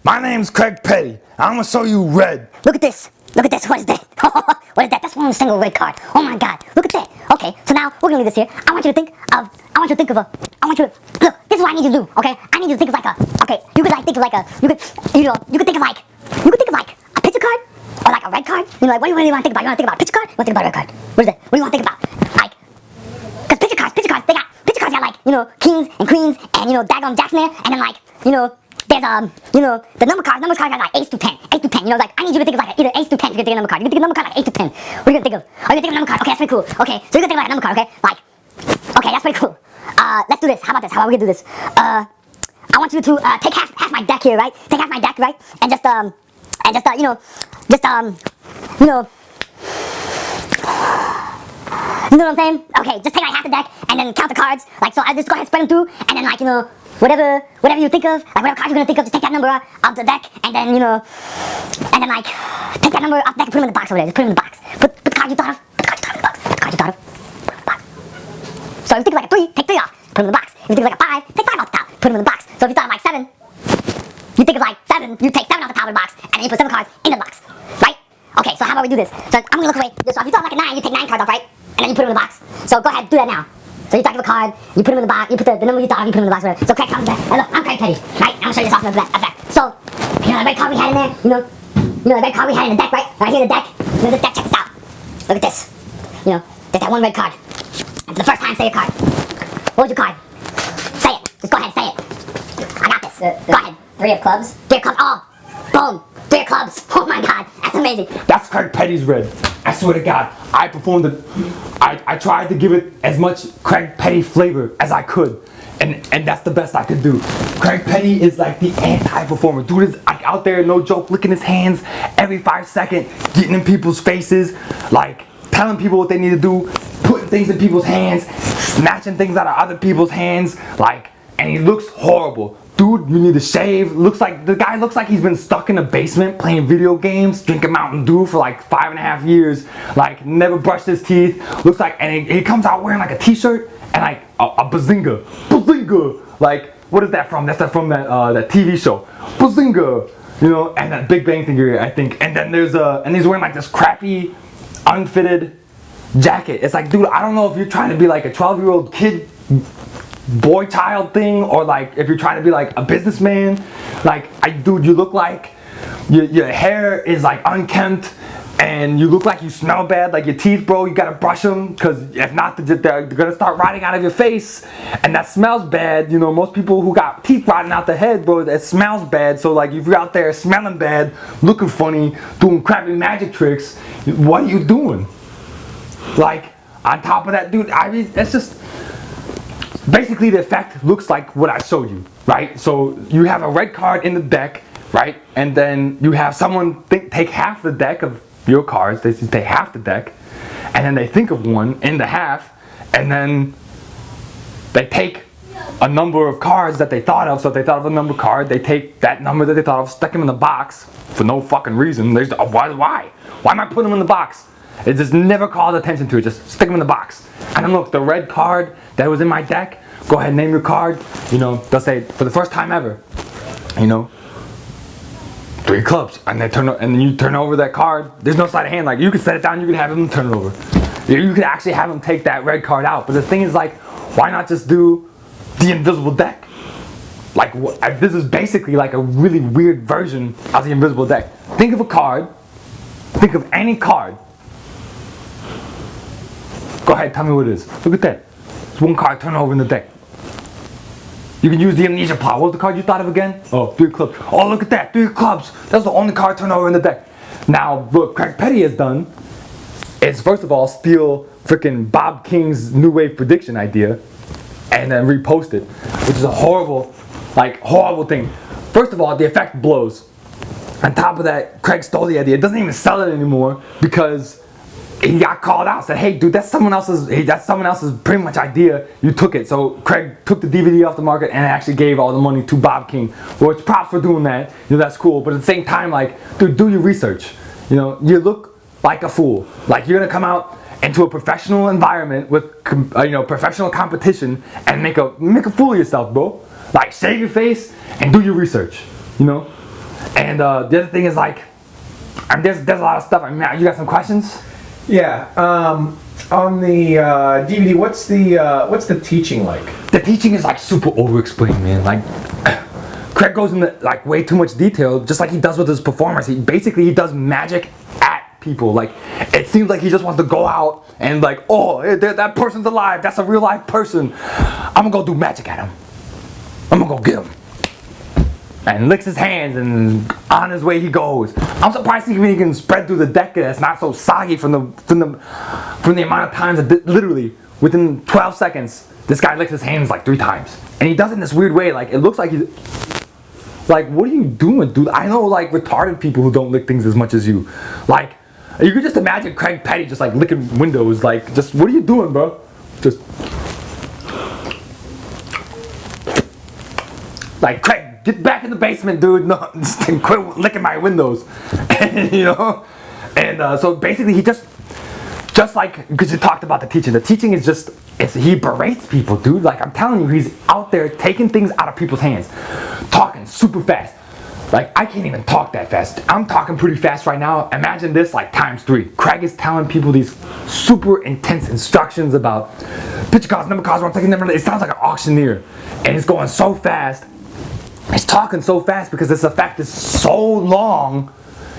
My name's Craig Petty. I'm gonna show you red. Look at this. Look at this. What is that? What is that? That's one single red card. Oh my god. Look at that. Okay, so now we're gonna leave this here. I want you to think of look, this is what I need you to do, okay? I need you to think of like a, okay, you could think of like a, you could think of like a picture card or like a red card. You know, like what do you want to think about? You want to think about a picture card? You want to think about a red card? What is that? What do you want to think about? Like, because picture cards, picture cards got like, you know, kings and queens and, you know, daggone jacks in there, and then like, you know, there's you know, the numbers cards got like ace to 10, you know, like I need you to think of like either ace to 10 if you're gonna think of a number card. You can think of a number card like ace to 10. What are you gonna think of? Are you gonna think of a number card? Okay, that's pretty cool. Okay, so you're gonna think of like a number card, okay? Like, okay, that's pretty cool. Let's do this. How about this? How are we gonna do this? I want you to take half my deck here, right? Take half my deck, right? And just you know, you know. You know what I'm saying? Okay, just take like half the deck and then count the cards. Like, so I just go ahead and spread them through, and then like, you know, whatever you think of, like whatever cards you're gonna think of, just take that number off the deck, and then, you know, and then like take that number off the deck and put them in the box over there. Just put them in the box. Put the cards you thought of. Put the cards you thought of in the box. Put the cards you thought of. Put them in the box. So if you think of like a 3, take 3 off. Put them in the box. If you think of like a 5, take 5 off the top. Put them in the box. So if you thought of like 7, you think of like 7, you take 7 off the top of the box, and then you put 7 cards into the box, right? Okay, so how about we do this? So I'm gonna look away. So if you thought of like a 9, you take 9 cards off, right? And then you put them in the box. So go ahead, do that now. So you talk of a card, you put them in the box, you put the number you thought of, you put them in the box, whatever. So Craig comes back, and look, I'm Craig Petty, right? I'm gonna show you this off in the back. So, you know the red card we had in there, you know the red card we had in the deck, right? Right here in the deck, you know this deck, check this out. Look at this. You know, there's that one red card. And for the first time, say your card. What was your card? Say it. Just go ahead, say it. I got this. Go ahead. 3 of clubs. 3 of clubs. Oh, boom. 3 of clubs. Oh my god, that's amazing. That's Craig Petty's red. I swear to God, I performed it. I tried to give it as much Craig Petty flavor as I could, and that's the best I could do. Craig Petty is like the anti-performer. Dude is like out there, no joke, licking his hands every 5 seconds, getting in people's faces, like telling people what they need to do, putting things in people's hands, snatching things out of other people's hands, like, and he looks horrible. Dude, you need to shave. The guy looks like he's been stuck in a basement playing video games, drinking Mountain Dew for like 5.5 years, like never brushed his teeth. Looks like, and he comes out wearing like a t-shirt and like a bazinga. Like, what is that from? That's from that TV show, Bazinga. You know, and that Big Bang Theory, I think. And then and he's wearing like this crappy, unfitted jacket. It's like, dude, I don't know if you're trying to be like a 12-year-old kid, boy child thing, or like if you're trying to be like a businessman. Like, dude, you look like your hair is like unkempt, and you look like you smell bad. Like your teeth, bro, you gotta brush them, because if not, they're gonna start rotting out of your face, and that smells bad. You know, most people who got teeth rotting out the head, bro, that smells bad. So like, if you're out there smelling bad, looking funny, doing crappy magic tricks, what are you doing? Like, on top of that, dude, I mean, that's just basically the effect looks like what I showed you, right? So you have a red card in the deck, right? And then you have someone take half the deck of your cards. They take half the deck, and then they think of one in the half, and then they take a number of cards that they thought of. So if they thought of a number card, they take that number that they thought of, stick them in the box for no fucking reason. There's why am I putting them in the box? It just never called attention to it. Just stick them in the box. And then look, the red card that was in my deck, go ahead and name your card. You know, they'll say, for the first time ever, you know, 3 clubs. And then you turn over that card. There's no sleight of hand. Like, you could set it down, you could have them turn it over. You could actually have them take that red card out. But the thing is, like, why not just do the invisible deck? Like, this is basically like a really weird version of the invisible deck. Think of a card. Think of any card. Go ahead, tell me what it is. Look at that. It's one card, turn over in the deck. You can use the amnesia pot. What was the card you thought of again? Oh, 3 clubs. Oh, look at that, 3 clubs. That's the only card turn over in the deck. Now, what Craig Petty has done is, first of all, steal freaking Bob King's New Wave prediction idea and then repost it, which is a horrible thing. First of all, the effect blows. On top of that, Craig stole the idea. It doesn't even sell it anymore because he got called out, said, hey dude, that's someone else's pretty much idea, you took it. So Craig took the DVD off the market and actually gave all the money to Bob King, which props for doing that, you know, that's cool. But at the same time, like, dude, do your research. You know, you look like a fool. Like, you're gonna come out into a professional environment with professional competition and make a fool of yourself, bro. Like, shave your face and do your research, you know. And the other thing is like, I mean, there's a lot of stuff. I mean, you got some questions? Yeah. On the DVD, what's the teaching like? The teaching is like super over-explained, man. Like, Craig goes into like way too much detail, just like he does with his performers. He does magic at people. Like, it seems like he just wants to go out and like, oh, that person's alive. That's a real life person. I'm gonna go do magic at him. I'm gonna go get him. And licks his hands, and on his way he goes. I'm surprised he can spread through the deck that's not so soggy from the amount of times that literally within 12 seconds this guy licks his hands like 3 times, and he does it in this weird way. Like, it looks like he's like, what are you doing, dude? I know like retarded people who don't lick things as much as you. Like, you could just imagine Craig Petty just like licking windows. Like, just what are you doing, bro? Just like, Craig, get back in the basement, dude. No, just quit licking my windows. And, you know? And so basically he just like, because you talked about the teaching. The teaching is just, he berates people, dude. Like, I'm telling you, he's out there taking things out of people's hands. Talking super fast. Like, I can't even talk that fast. I'm talking pretty fast right now. Imagine this like times 3. Craig is telling people these super intense instructions about picture cards, number cards, I'm taking number. It sounds like an auctioneer. And he's going so fast. He's talking so fast because this effect is so long.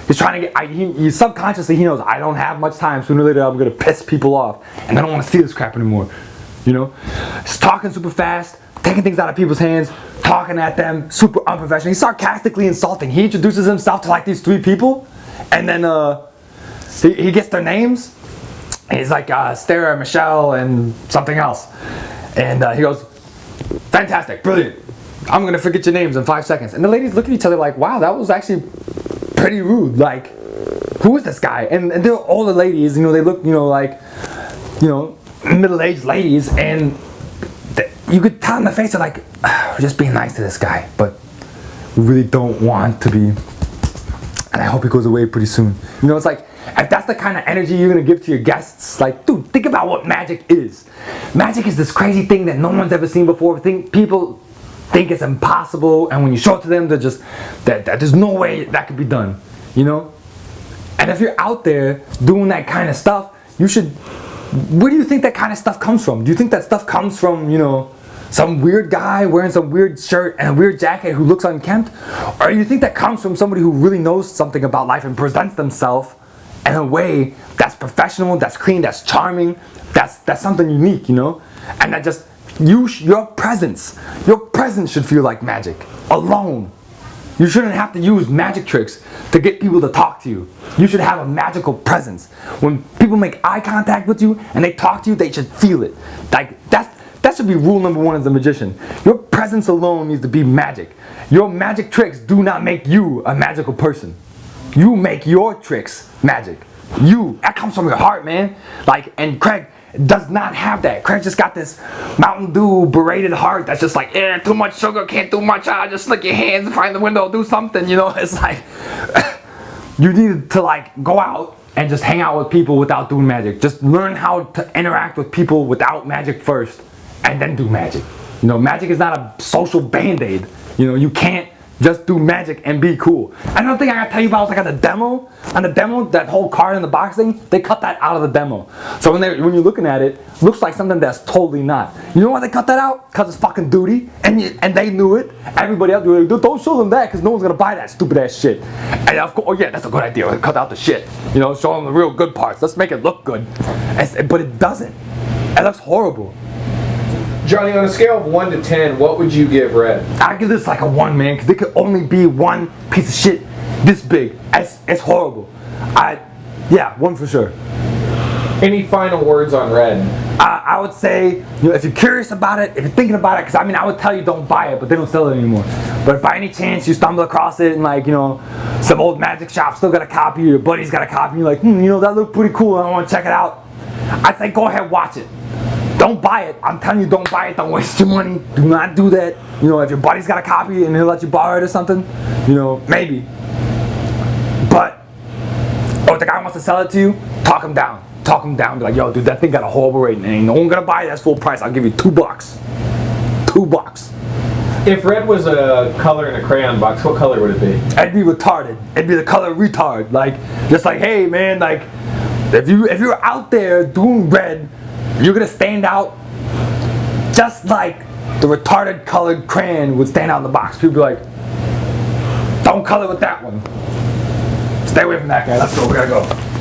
He's trying to get, he subconsciously, he knows, I don't have much time. Sooner or later I'm gonna piss people off, and I don't want to see this crap anymore. You know? He's talking super fast, taking things out of people's hands, talking at them, super unprofessional. He's sarcastically insulting. He introduces himself to like these 3 people, and then he gets their names. He's like Sarah, Michelle, and something else. And he goes, fantastic, brilliant. I'm gonna forget your names in 5 seconds. And the ladies look at each other like, wow, that was actually pretty rude. Like, who is this guy? And they're older ladies, you know, they look, you know, like, you know, middle-aged ladies, and you could tell in the face, they're like, we're just being nice to this guy, but we really don't want to be, and I hope he goes away pretty soon. You know, it's like, if that's the kind of energy you're gonna give to your guests, like, dude, think about what magic is. Magic is this crazy thing that no one's ever seen before. People think it's impossible, and when you show it to them, they're just that there's no way that could be done, you know. And if you're out there doing that kind of stuff, you should, where do you think that kind of stuff comes from? Do you think that stuff comes from, you know, some weird guy wearing some weird shirt and a weird jacket who looks unkempt? Or do you think that comes from somebody who really knows something about life and presents themselves in a way that's professional, that's clean, that's charming, that's something unique, you know? And that just, your presence should feel like magic alone. You shouldn't have to use magic tricks to get people to talk to you. You should have a magical presence. When people make eye contact with you and they talk to you, they should feel it. Like, that should be rule number 1 as a magician. Your presence alone needs to be magic. Your magic tricks do not make you a magical person. You make your tricks magic. That comes from your heart, man. Like, and Craig does not have that. Craig just got this Mountain Dew berated heart that's just like, too much sugar, can't do much, just lick your hands and find the window, do something, you know. It's like, you need to like go out and just hang out with people without doing magic. Just learn how to interact with people without magic first, and then do magic. You know, magic is not a social band-aid. You know, you can't just do magic and be cool. Another thing I gotta tell you about was like on the demo, that whole card in the box thing, they cut that out of the demo. So when you're looking at it, looks like something that's totally not. You know why they cut that out? Because it's fucking duty, and they knew it. Everybody else was like, don't show them that, because no one's gonna buy that stupid ass shit. And of course, oh yeah, that's a good idea. Cut out the shit. You know, show them the real good parts. Let's make it look good. But it doesn't. It looks horrible. Jonny, on a scale of 1 to 10, what would you give Red? I give this like a 1, man, because it could only be one piece of shit this big. It's horrible. Yeah, 1 for sure. Any final words on Red? I would say, you know, if you're curious about it, if you're thinking about it, because I mean, I would tell you don't buy it, but they don't sell it anymore. But if by any chance you stumble across it and like, you know, some old magic shop still got a copy, or your buddy's got a copy, you're like, you know, that looked pretty cool, I want to check it out. I'd say go ahead, watch it. Don't buy it. I'm telling you, don't buy it. Don't waste your money. Do not do that. You know, if your buddy's got a copy and he'll let you borrow it or something, you know, maybe. But, or if the guy wants to sell it to you, talk him down. Talk him down. Be like, yo, dude, that thing got a horrible rating. Ain't no one gonna buy it. That's full price. I'll give you $2. $2. If red was a color in a crayon box, what color would it be? I'd be retarded. It'd be the color retard. Like, just like, hey man, like, if you're out there doing red, you're gonna stand out just like the retarded colored crayon would stand out in the box. People be like, don't color with that one. Stay away from that guy. Let's go. We gotta go.